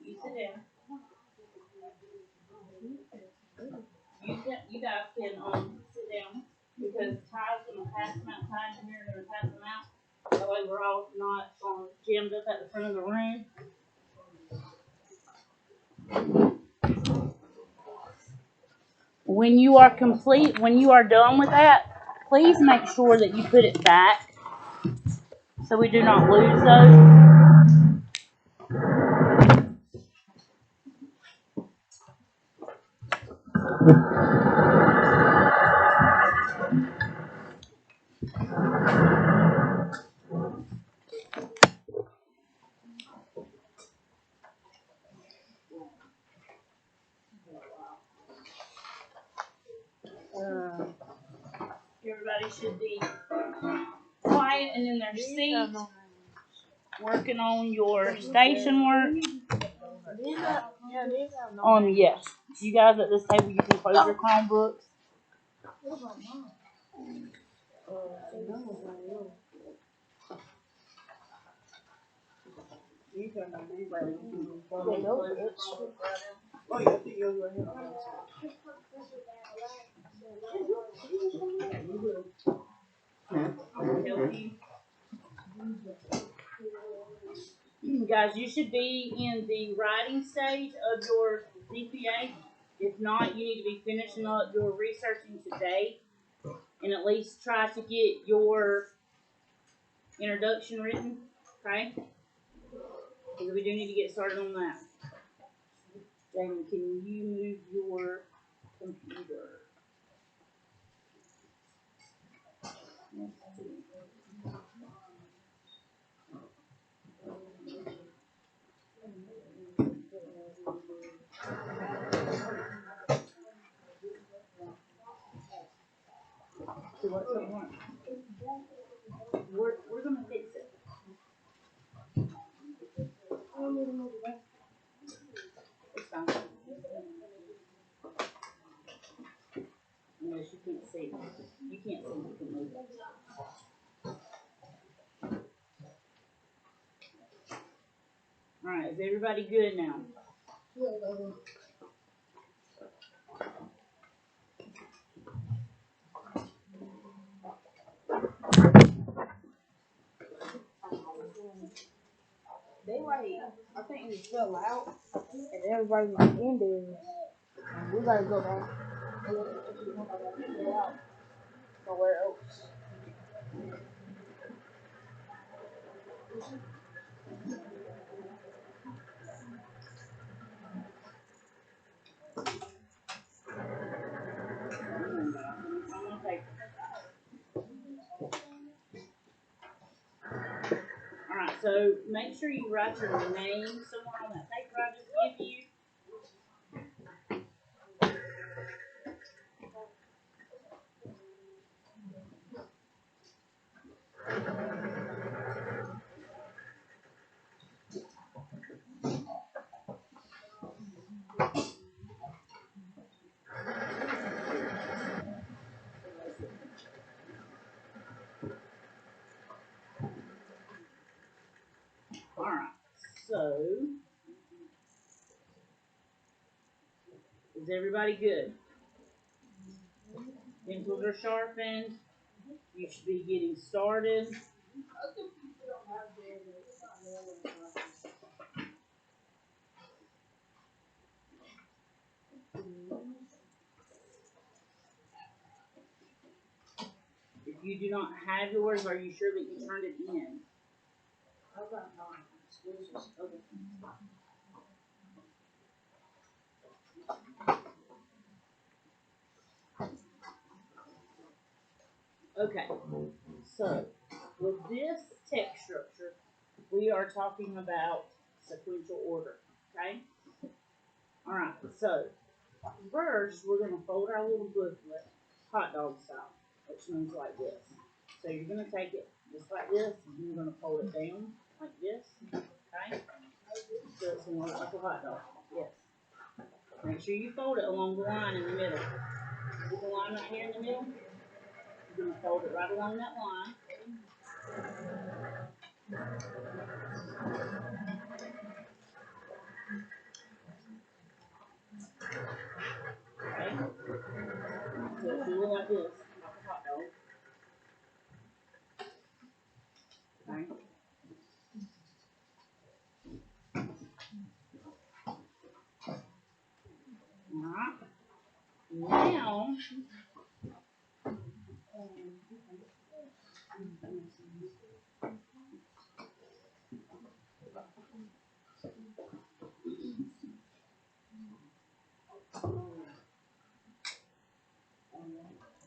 You sit down. You guys can sit down because Ty's going to pass them out. Ty and Mary are going to pass them out. That way we're all not jammed up at the front of the room. When you are complete, when you are done with that, please make sure that you put it back so we do not lose those. Everybody should be quiet and in their seat, working on your station work. Yes. You guys at this table, you can close your Chromebooks. Guys, you should be in the writing stage of your DPA. If not, you need to be finishing up your researching today and at least try to get your introduction written, okay? Because we do need to get started on that. Jamie, can you move your computer? So what's the point? We're gonna fix it. It's fine. Unless you can't see. You can't see, you can move it. Alright, is everybody good now? They I think we fell out, and everybody was in there. And we gotta go back. Go out somewhere else. Alright, so make sure you write your name somewhere on that paper I just gave you. Alright, so Is everybody good? Pencils are sharpened. You should be getting started. Other people don't have their, it's not their. If you do not have yours, are you sure that you turned it in? I got mine. Okay. Okay, so with this text structure, we are talking about sequential order, okay? All right, so first we're going to fold our little booklet hot dog style, which means like this. So you're going to take it just like this, and you're going to fold it down like this, okay? So it's going to look like a hot dog, yes. Make sure you fold it along the line in the middle. See the line right here in the middle? You're going to fold it right along that line. Okay? So it should look like this, like a hot dog. Okay? Alright. Now,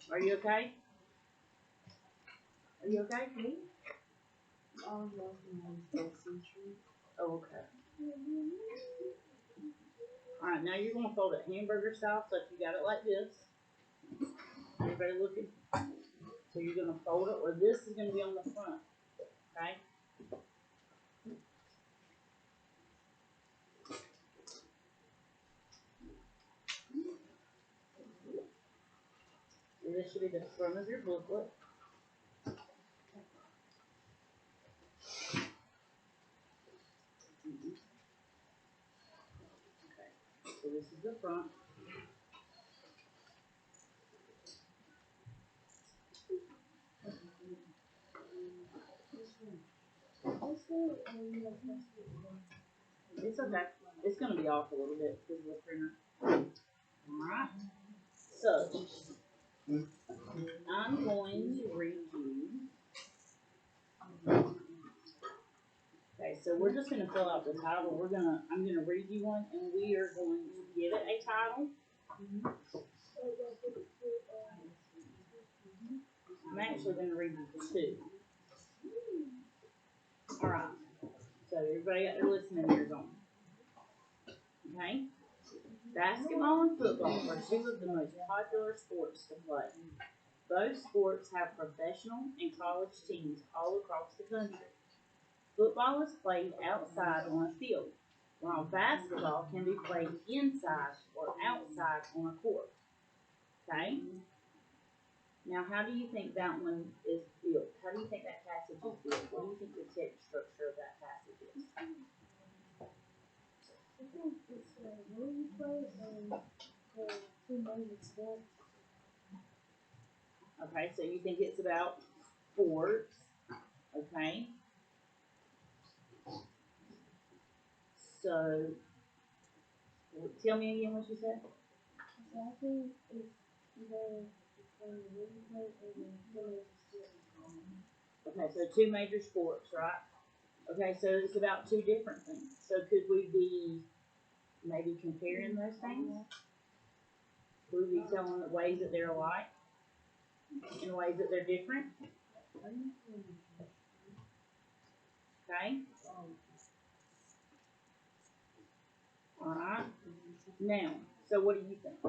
are you okay? Are you okay? Oh, Oh, okay. Alright, now you're going to fold it hamburger style, so if you got it like this, everybody looking? So you're going to fold it, or this is going to be on the front, okay? So this should be the front of your booklet. Okay, so this is the front. It's okay. It's going to be off a little bit because of the printer. Alright. So, I'm going to read you. Okay, so we're just going to fill out the title. I'm going to read you one, and we are going to give it a title. I'm actually going to read you two. Alright. So everybody got their listening ears on. Okay? Basketball and football are two of the most popular sports to play. Both sports have professional and college teams all across the country. Football is played outside on a field, while basketball can be played inside or outside on a court. Okay? Now, how do you think that one is built? How do you think that passage is built? What do you think the text structure of that passage is? I think it's a role play and two major sports. Okay, so you think it's about sports. Okay. So, tell me again what you said. So I think it's either a role play and two major sports. Okay, so two major sports, right? Okay, so it's about two different things. So could we be maybe comparing those things? Could we be telling the ways that they're alike and ways that they're different? Okay. All right. Now, so what do you think?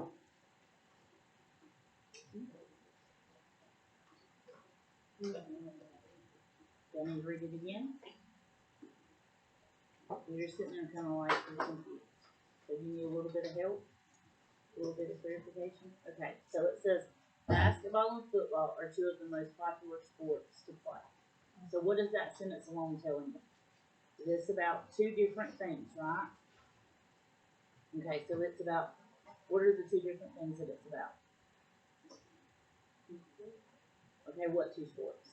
Do I need to read it again? You're sitting there kind of like you're confused. So you need a little bit of help? A little bit of clarification? Okay, so it says basketball and football are two of the most popular sports to play. So what is that sentence alone telling you? It's about two different things, right? Okay, so it's about What are the two different things that it's about? Okay, what two sports?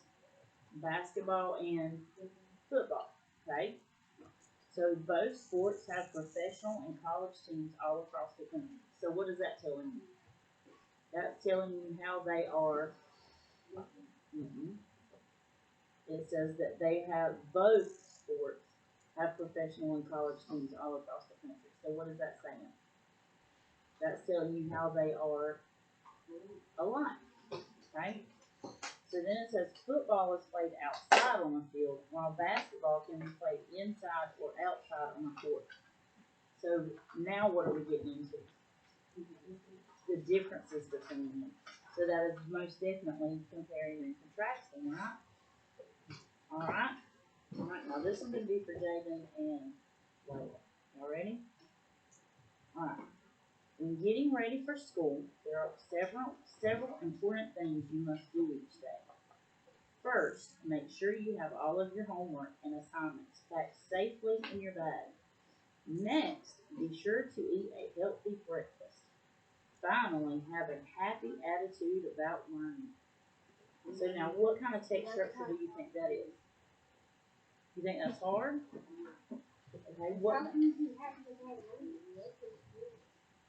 Basketball and football, okay? So both sports have professional and college teams all across the country. So what is that telling you? That's telling you how they are. Mhm. It says that they have both sports have professional and college teams all across the country. So what is that saying? That's telling you how they are alike, right? So then it says football is played outside on the field, while basketball can be played inside or outside on the court. So now what are we getting into? The differences between them. So that is most definitely comparing and contrasting, right? Alright? Alright, now this one's gonna be for Jaden and Layla. Y'all ready? Alright. When getting ready for school, there are several important things you must do each day. First, make sure you have all of your homework and assignments packed safely in your bag. Next, be sure to eat a healthy breakfast. Finally, have a happy attitude about learning. So now, what kind of text structure do you think that is? You think that's hard? Okay, what?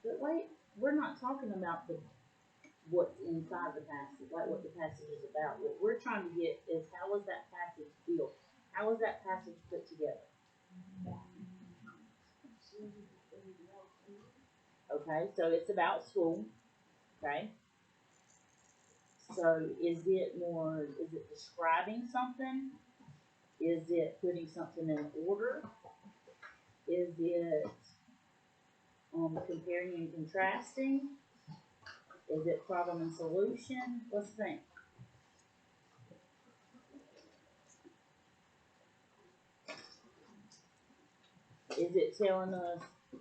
But wait, we're not talking about what's inside the passage, like what the passage is about. What we're trying to get is how was that passage built? How was that passage put together? Okay, so it's about school. Okay. So is it describing something? Is it putting something in order? Is it comparing and contrasting? Is it problem and solution? Let's think. Is it telling us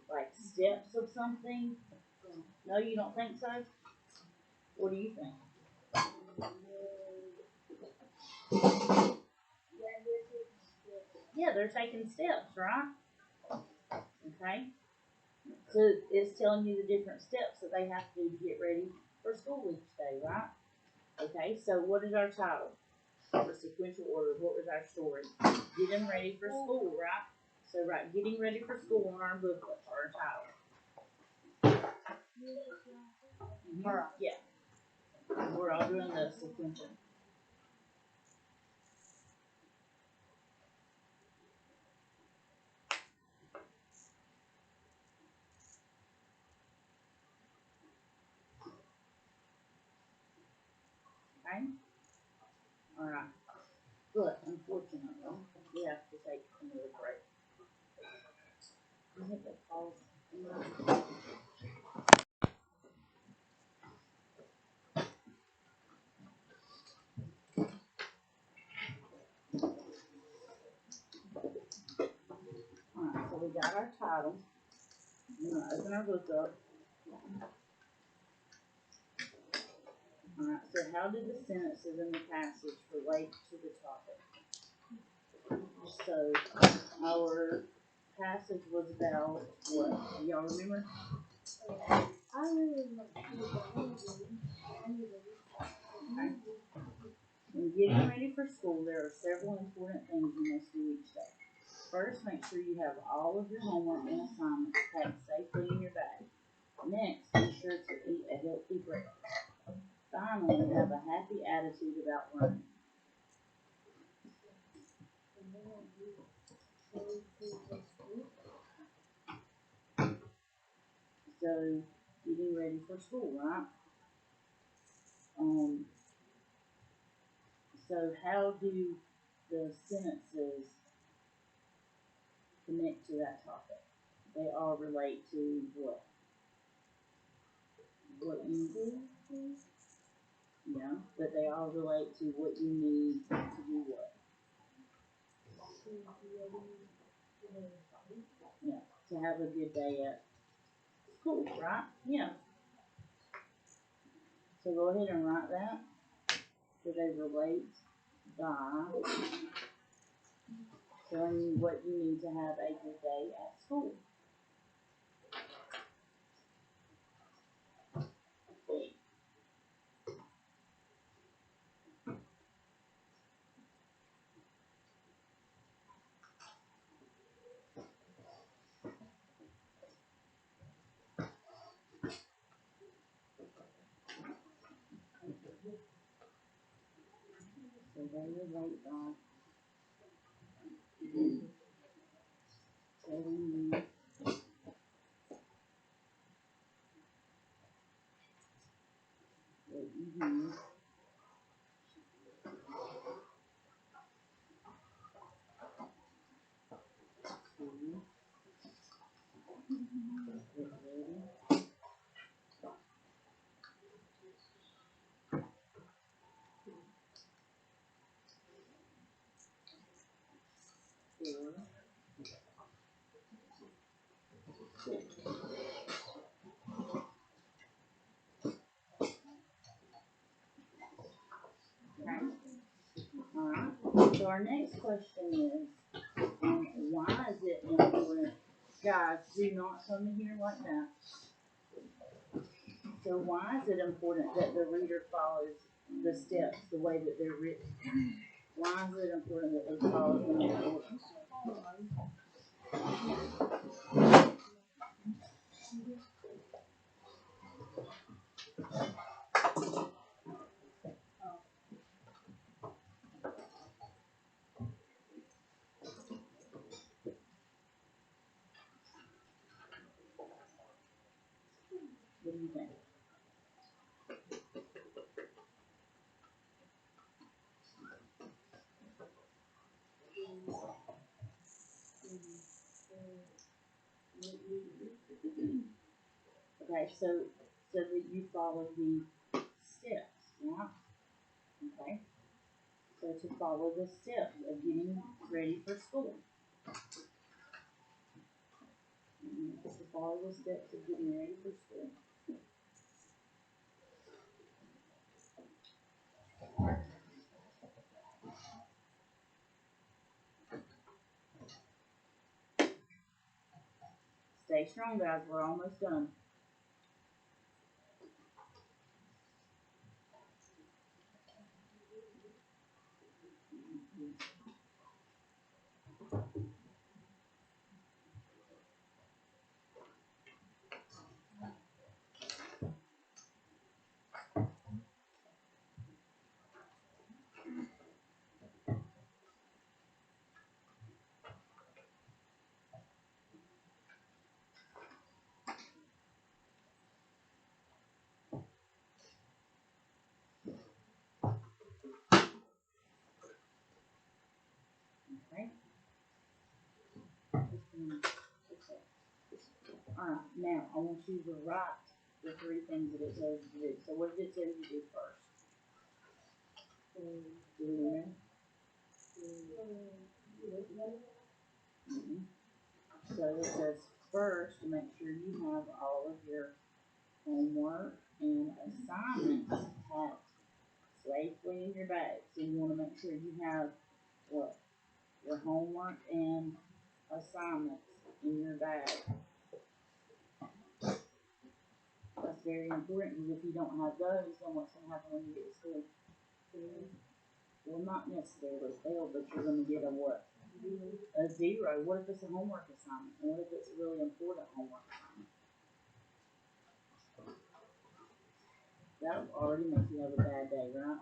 like steps of something? No, you don't think so? What do you think? Yeah, they're taking steps, right? Okay. So it's telling you the different steps that they have to do to get ready for school each day, right? Okay, so what is our title? Or sequential order, what was our story? Getting ready for school, right? So right, getting ready for school on our booklet, our title. Yeah. We're all doing the sequential. Okay? Alright. But unfortunately, we have to take another break. I think that falls. Alright, so we got our title. We're gonna open our book up. Alright, so how did the sentences in the passage relate to the topic? So our passage was about what? Do y'all remember? I really Okay. When getting ready for school, there are several important things you must do each day. First, make sure you have all of your homework and assignments packed safely in your bag. Next, be sure to eat a healthy breakfast. Finally, have a happy attitude about learning. So, getting ready for school, right? So how do the sentences connect to that topic? They all relate to what? What you yeah, but they all relate to what you need to do what? Yeah, to have a good day at school, right? Yeah. So go ahead and write that. So they relate by telling you what you need to have a good day at school. Very late, Bob. Telling you. What you do. Get ready. Four. Okay. Alright. So our next question is, why is it important? Guys, do not come in here like that. So why is it important that the reader follows the steps the way that they're written? Why is it important that they follow them in order? What do you think? Okay, so that you follow the steps, yeah? Okay. So to follow the steps of getting ready for school. To follow the steps of getting ready for school. Stay strong, guys. We're almost done. Okay. Alright, now I want you to write the three things that it tells you to do. So what did it tell you to do first? Do you remember? Mm-hmm. So it says first to make sure you have all of your homework and assignments packed safely in your bag. So you want to make sure you have what? Your homework and assignments in your bag. That's very important because if you don't have those, then what's going to happen when you get to school? Well, not necessarily fail, but you're going to get a what? A zero. What if it's a homework assignment? And what if it's a really important homework assignment? That will already make you have a bad day, right?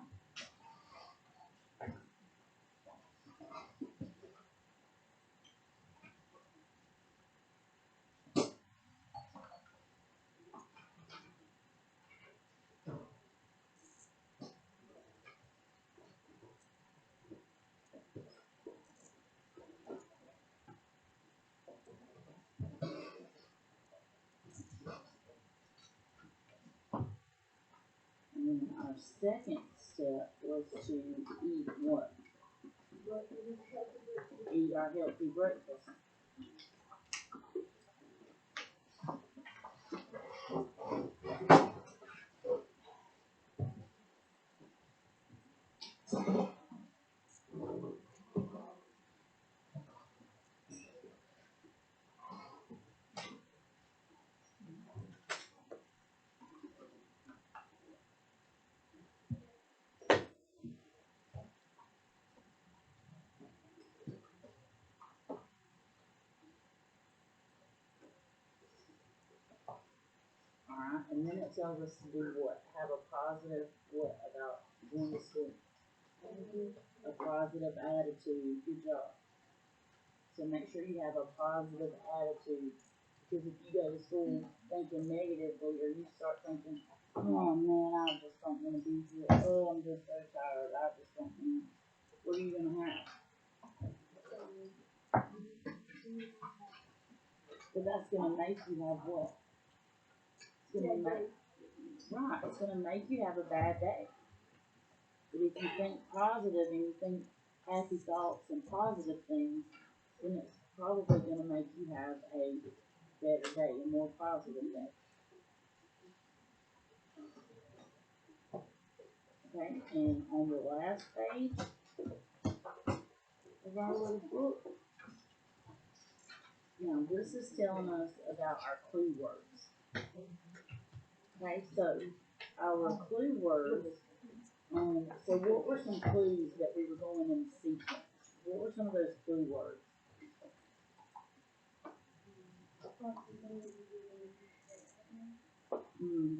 And then our second step was to eat what? Eat our healthy breakfast. Alright, and then it tells us to do what? Have a positive what about going to school? a positive attitude. Good job. So make sure you have a positive attitude. Because if you go to school thinking negatively, or you start thinking, oh man, I just don't want to be here. Oh, I'm just so tired. I just don't want. What are you gonna have? But that's gonna make you have what? It's gonna make right. It's gonna make you have a bad day. But if you think positive and you think happy thoughts and positive things, then it's probably gonna make you have a better day, a more positive day. Okay, and on the last page of our little book, now this is telling us about our clue words. Okay, so our clue words, so what were some clues that we were going in sequence? What were some of those clue words?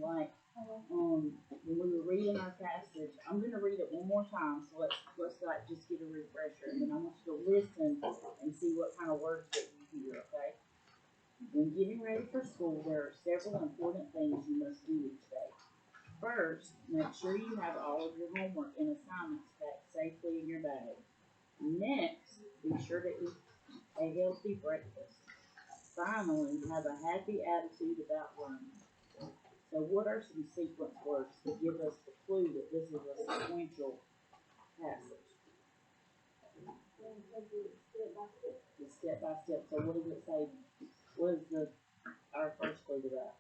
Like, when we were reading our passage, I'm going to read it one more time, so let's like just get a refresher, and then I want you to listen and see what kind of words that you hear, okay? When getting ready for school, there are several important things you must do each day. First, make sure you have all of your homework and assignments packed safely in your bag. Next, be sure to eat a healthy breakfast. Finally, have a happy attitude about learning. So what are some sequence words that give us the clue that this is a sequential passage? The step by step. So what does it say? What is our first clue to that?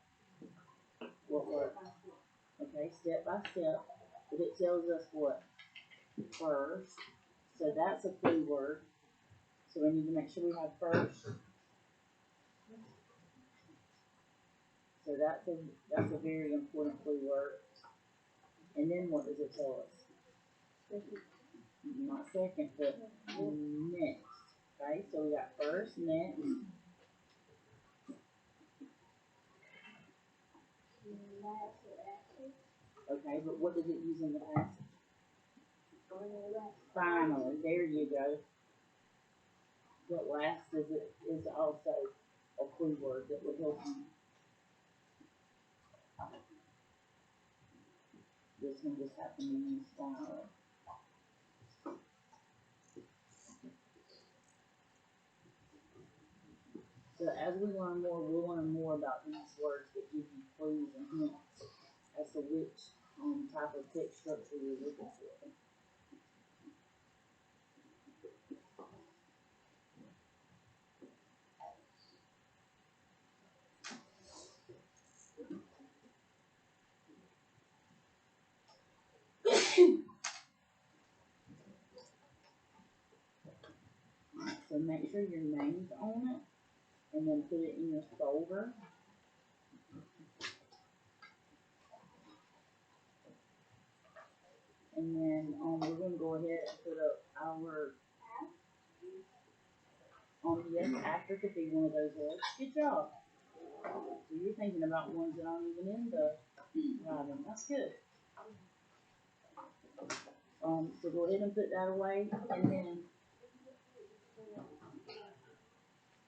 What word? Okay, step by step. But it tells us what? First. So that's a clue word. So we need to make sure we have first. So that's a very important clue word. And then what does it tell us? Not second, but next. Okay, so we got first, next. Okay, but what does it use in the passage? Finally, there you go. But last is also a clue word that will help you. This one just happened to use finally. So as we learn more, we'll learn more about these words that give you clues and hints as to which type of text structure you're looking for. So make sure your name's on it, and then put it in your folder. And then we're going to go ahead and put up our, yes, after could be one of those words. Good job. So you're thinking about ones that aren't even in the writing. That's good. So go ahead and put that away, and then,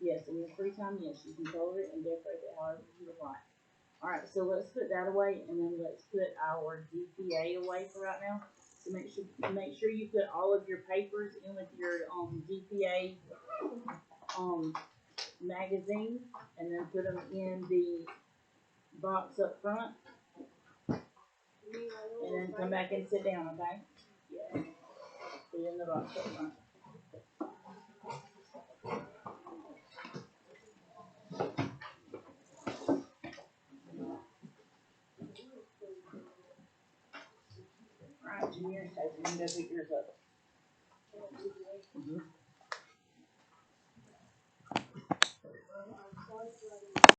yes, in your free time, yes, you can color it and decorate it however you would like. Alright, so let's put that away, and then let's put our DPA away for right now. So make sure you put all of your papers in with your DPA magazine, and then put them in the box up front, and then come back and sit down, okay? Yeah. Put it in the box up front. Alright, Junior's taking. You can go pick yours up.